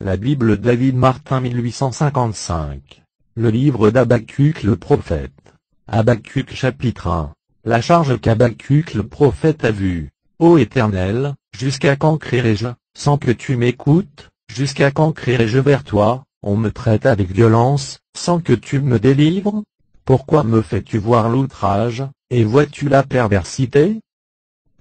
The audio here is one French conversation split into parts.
La Bible David Martin 1855. Le livre d'Habakkuk le prophète. Habakkuk chapitre 1. La charge qu'Habakkuk le prophète a vue. Ô Éternel, jusqu'à quand crierai-je, sans que tu m'écoutes? Jusqu'à quand crierai-je vers toi? On me traite avec violence, sans que tu me délivres? Pourquoi me fais-tu voir l'outrage, et vois-tu la perversité?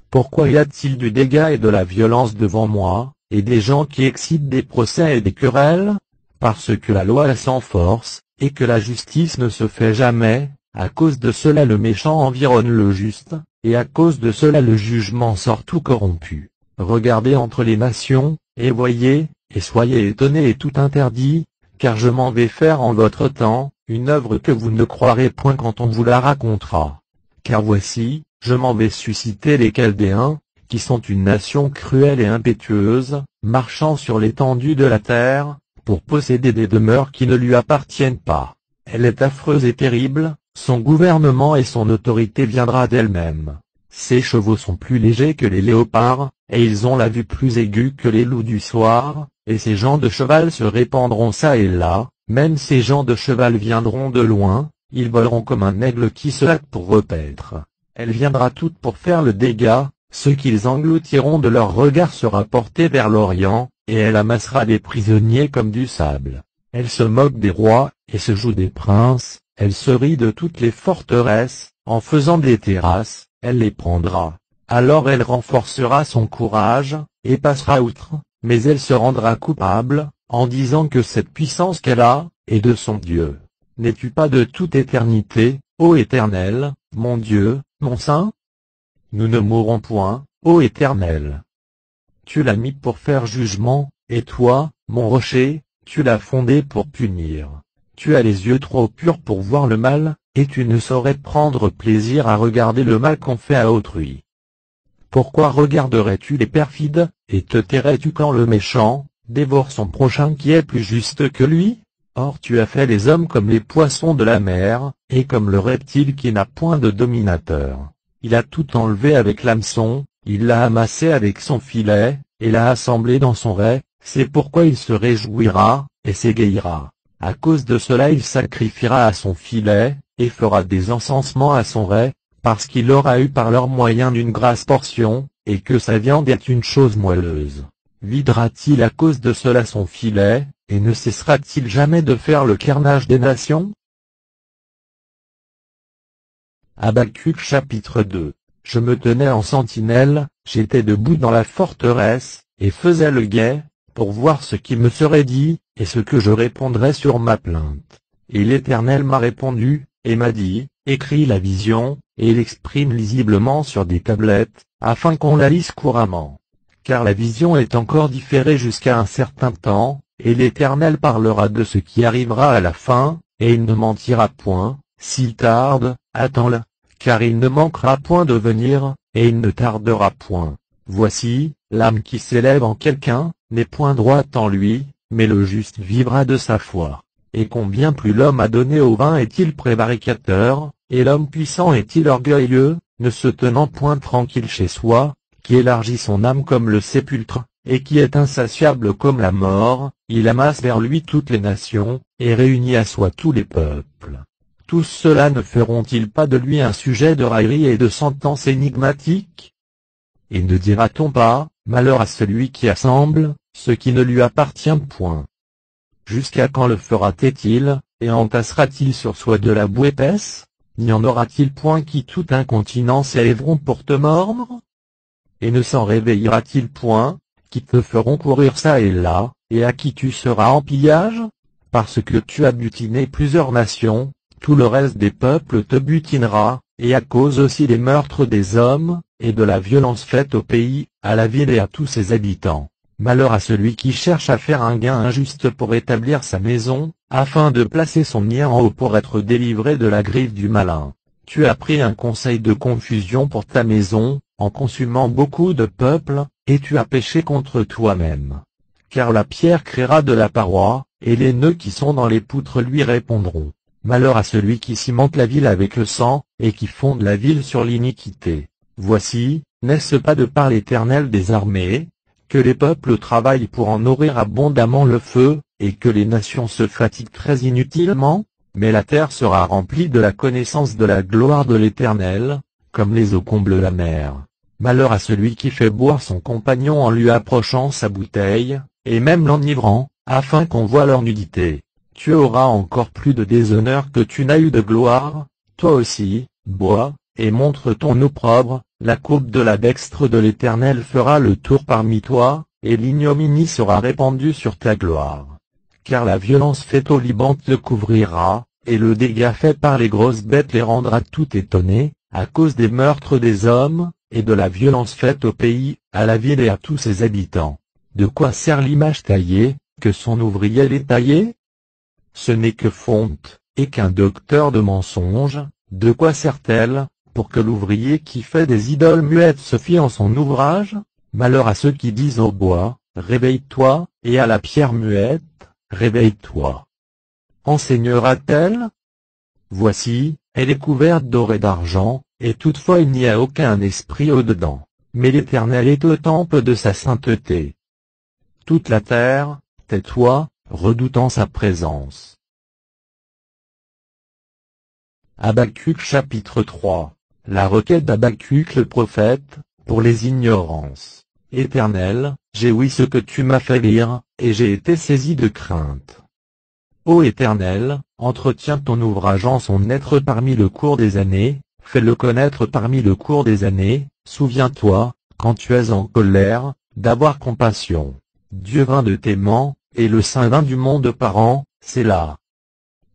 Pourquoi y a-t-il du dégât et de la violence devant moi, et des gens qui excitent des procès et des querelles? Parce que la loi est sans force, et que la justice ne se fait jamais, à cause de cela le méchant environne le juste, et à cause de cela le jugement sort tout corrompu. Regardez entre les nations, et voyez, et soyez étonnés et tout interdit, car je m'en vais faire en votre temps, une œuvre que vous ne croirez point quand on vous la racontera. Car voici, je m'en vais susciter les Chaldéens, qui sont une nation cruelle et impétueuse, marchant sur l'étendue de la terre, pour posséder des demeures qui ne lui appartiennent pas. Elle est affreuse et terrible, son gouvernement et son autorité viendra d'elle-même. Ses chevaux sont plus légers que les léopards, et ils ont la vue plus aiguë que les loups du soir, et ces gens de cheval se répandront çà et là, même ces gens de cheval viendront de loin, ils voleront comme un aigle qui se hâte pour repaître. Elle viendra toute pour faire le dégât, ce qu'ils engloutiront de leur regard sera porté vers l'Orient, et elle amassera des prisonniers comme du sable. Elle se moque des rois, et se joue des princes, elle se rit de toutes les forteresses, en faisant des terrasses, elle les prendra. Alors elle renforcera son courage, et passera outre, mais elle se rendra coupable, en disant que cette puissance qu'elle a, est de son Dieu. N'es-tu pas de toute éternité, ô Éternel, mon Dieu, mon Saint? Nous ne mourrons point, ô Éternel. Tu l'as mis pour faire jugement, et toi, mon rocher, tu l'as fondé pour punir. Tu as les yeux trop purs pour voir le mal, et tu ne saurais prendre plaisir à regarder le mal qu'on fait à autrui. Pourquoi regarderais-tu les perfides, et te tairais-tu quand le méchant dévore son prochain qui est plus juste que lui? Or tu as fait les hommes comme les poissons de la mer, et comme le reptile qui n'a point de dominateur. Il a tout enlevé avec l'hameçon, il l'a amassé avec son filet, et l'a assemblé dans son rais, c'est pourquoi il se réjouira, et s'égayera. À cause de cela il sacrifiera à son filet, et fera des encensements à son rais, parce qu'il aura eu par leur moyen d'une grasse portion, et que sa viande est une chose moelleuse. Videra-t-il à cause de cela son filet, et ne cessera-t-il jamais de faire le carnage des nations? Habakkuk chapitre 2. Je me tenais en sentinelle, j'étais debout dans la forteresse, et faisais le guet, pour voir ce qui me serait dit, et ce que je répondrais sur ma plainte. Et l'Éternel m'a répondu, et m'a dit, écris la vision, et l'exprime lisiblement sur des tablettes, afin qu'on la lise couramment. Car la vision est encore différée jusqu'à un certain temps, et l'Éternel parlera de ce qui arrivera à la fin, et il ne mentira point, s'il tarde, attends-le, car il ne manquera point de venir, et il ne tardera point. Voici, l'âme qui s'élève en quelqu'un, n'est point droite en lui, mais le juste vivra de sa foi. Et combien plus l'homme a donné au vin est-il prévaricateur, et l'homme puissant est-il orgueilleux, ne se tenant point tranquille chez soi, qui élargit son âme comme le sépulcre, et qui est insatiable comme la mort, il amasse vers lui toutes les nations, et réunit à soi tous les peuples. Tous ceux-là ne feront-ils pas de lui un sujet de raillerie et de sentence énigmatique? Et ne dira-t-on pas, malheur à celui qui assemble, ce qui ne lui appartient point? Jusqu'à quand le fera-t-il, et entassera-t-il sur soi de la boue épaisse? N'y en aura-t-il point qui tout incontinent s'élèveront pour te mordre? Et ne s'en réveillera-t-il point, qui te feront courir çà et là, et à qui tu seras en pillage? Parce que tu as butiné plusieurs nations, tout le reste des peuples te butinera, et à cause aussi des meurtres des hommes, et de la violence faite au pays, à la ville et à tous ses habitants. Malheur à celui qui cherche à faire un gain injuste pour établir sa maison, afin de placer son nid en haut pour être délivré de la griffe du malin. Tu as pris un conseil de confusion pour ta maison, en consumant beaucoup de peuples, et tu as péché contre toi-même. Car la pierre criera de la paroi, et les nœuds qui sont dans les poutres lui répondront. Malheur à celui qui cimente la ville avec le sang, et qui fonde la ville sur l'iniquité. Voici, n'est-ce pas de par l'Éternel des armées, que les peuples travaillent pour en nourrir abondamment le feu, et que les nations se fatiguent très inutilement, mais la terre sera remplie de la connaissance de la gloire de l'Éternel, comme les eaux comblent la mer. Malheur à celui qui fait boire son compagnon en lui approchant sa bouteille, et même l'enivrant, afin qu'on voie leur nudité. Tu auras encore plus de déshonneur que tu n'as eu de gloire, toi aussi, bois, et montre ton opprobre, la coupe de la dextre de l'Éternel fera le tour parmi toi, et l'ignominie sera répandue sur ta gloire. Car la violence faite au Liban te couvrira, et le dégât fait par les grosses bêtes les rendra tout étonnés, à cause des meurtres des hommes, et de la violence faite au pays, à la ville et à tous ses habitants. De quoi sert l'image taillée, que son ouvrier l'ait taillée? Ce n'est que fonte, et qu'un docteur de mensonges. De quoi sert-elle, pour que l'ouvrier qui fait des idoles muettes se fie en son ouvrage? Malheur à ceux qui disent au bois, réveille-toi, et à la pierre muette, réveille-toi. Enseignera-t-elle? Voici, elle est couverte d'or et d'argent, et toutefois il n'y a aucun esprit au-dedans, mais l'Éternel est au temple de sa sainteté. Toute la terre, tais-toi, redoutant sa présence. Habacuc chapitre 3. La requête d'Habacuc le prophète, pour les ignorances. Éternel, j'ai ouï ce que tu m'as fait lire, et j'ai été saisi de crainte. Ô Éternel, entretiens ton ouvrage en son être parmi le cours des années, fais-le connaître parmi le cours des années, souviens-toi, quand tu es en colère, d'avoir compassion. Dieu vint de tes mans, et le Saint vint du monde parent, c'est là.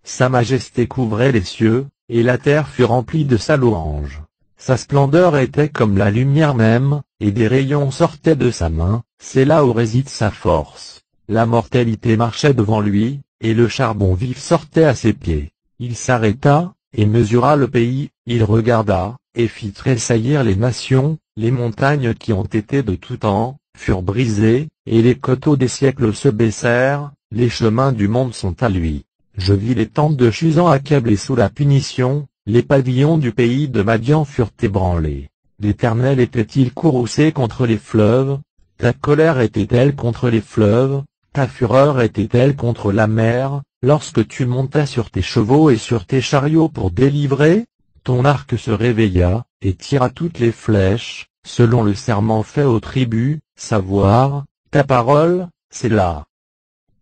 Sa majesté couvrait les cieux, et la terre fut remplie de sa louange. Sa splendeur était comme la lumière même, et des rayons sortaient de sa main, c'est là où réside sa force. La mortalité marchait devant lui, et le charbon vif sortait à ses pieds. Il s'arrêta, et mesura le pays, il regarda, et fit tressaillir les nations, les montagnes qui ont été de tout temps, furent brisées, et les coteaux des siècles se baissèrent, les chemins du monde sont à lui. Je vis les tentes de Chusan accablées sous la punition, les pavillons du pays de Madian furent ébranlés. L'Éternel était-il courroucé contre les fleuves? Ta colère était-elle contre les fleuves? Ta fureur était-elle contre la mer, lorsque tu montais sur tes chevaux et sur tes chariots pour délivrer? Ton arc se réveilla, et tira toutes les flèches, selon le serment fait aux tribus, savoir, ta parole, c'est là.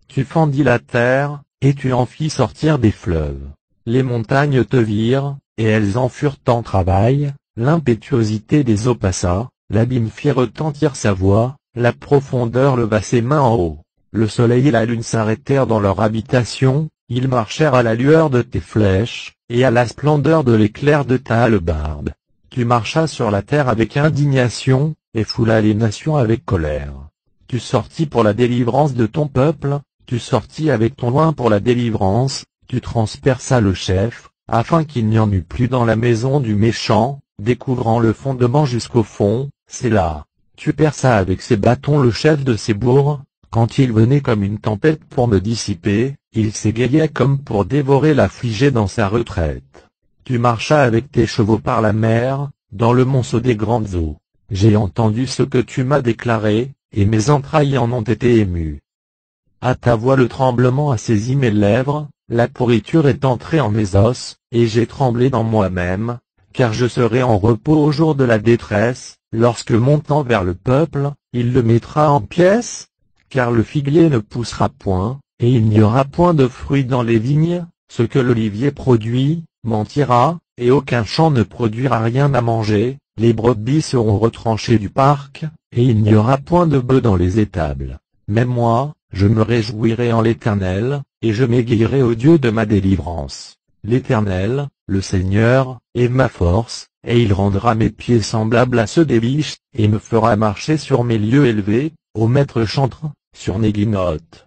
Tu fendis la terre, et tu en fis sortir des fleuves. Les montagnes te virent, et elles en furent en travail, l'impétuosité des eaux passa, l'abîme fit retentir sa voix, la profondeur leva ses mains en haut. Le soleil et la lune s'arrêtèrent dans leur habitation, ils marchèrent à la lueur de tes flèches, et à la splendeur de l'éclair de ta hallebarde. Tu marchas sur la terre avec indignation, et foulas les nations avec colère. Tu sortis pour la délivrance de ton peuple, tu sortis avec ton loin pour la délivrance, tu transperças le chef, afin qu'il n'y en eût plus dans la maison du méchant, découvrant le fondement jusqu'au fond, c'est là. Tu perças avec ses bâtons le chef de ses bourgs, quand il venait comme une tempête pour me dissiper, il s'égayait comme pour dévorer l'affligé dans sa retraite. Tu marchas avec tes chevaux par la mer, dans le monceau des grandes eaux. J'ai entendu ce que tu m'as déclaré, et mes entrailles en ont été émues. À ta voix le tremblement a saisi mes lèvres, la pourriture est entrée en mes os, et j'ai tremblé dans moi-même, car je serai en repos au jour de la détresse, lorsque montant vers le peuple, il le mettra en pièces, car le figuier ne poussera point, et il n'y aura point de fruits dans les vignes, ce que l'olivier produit, mentira, et aucun champ ne produira rien à manger, les brebis seront retranchées du parc, et il n'y aura point de bœufs dans les étables. Mais moi, je me réjouirai en l'Éternel, et je m'égayerai au Dieu de ma délivrance. L'Éternel, le Seigneur, est ma force, et il rendra mes pieds semblables à ceux des biches, et me fera marcher sur mes lieux élevés, au maître chantre, sur mes guinottes.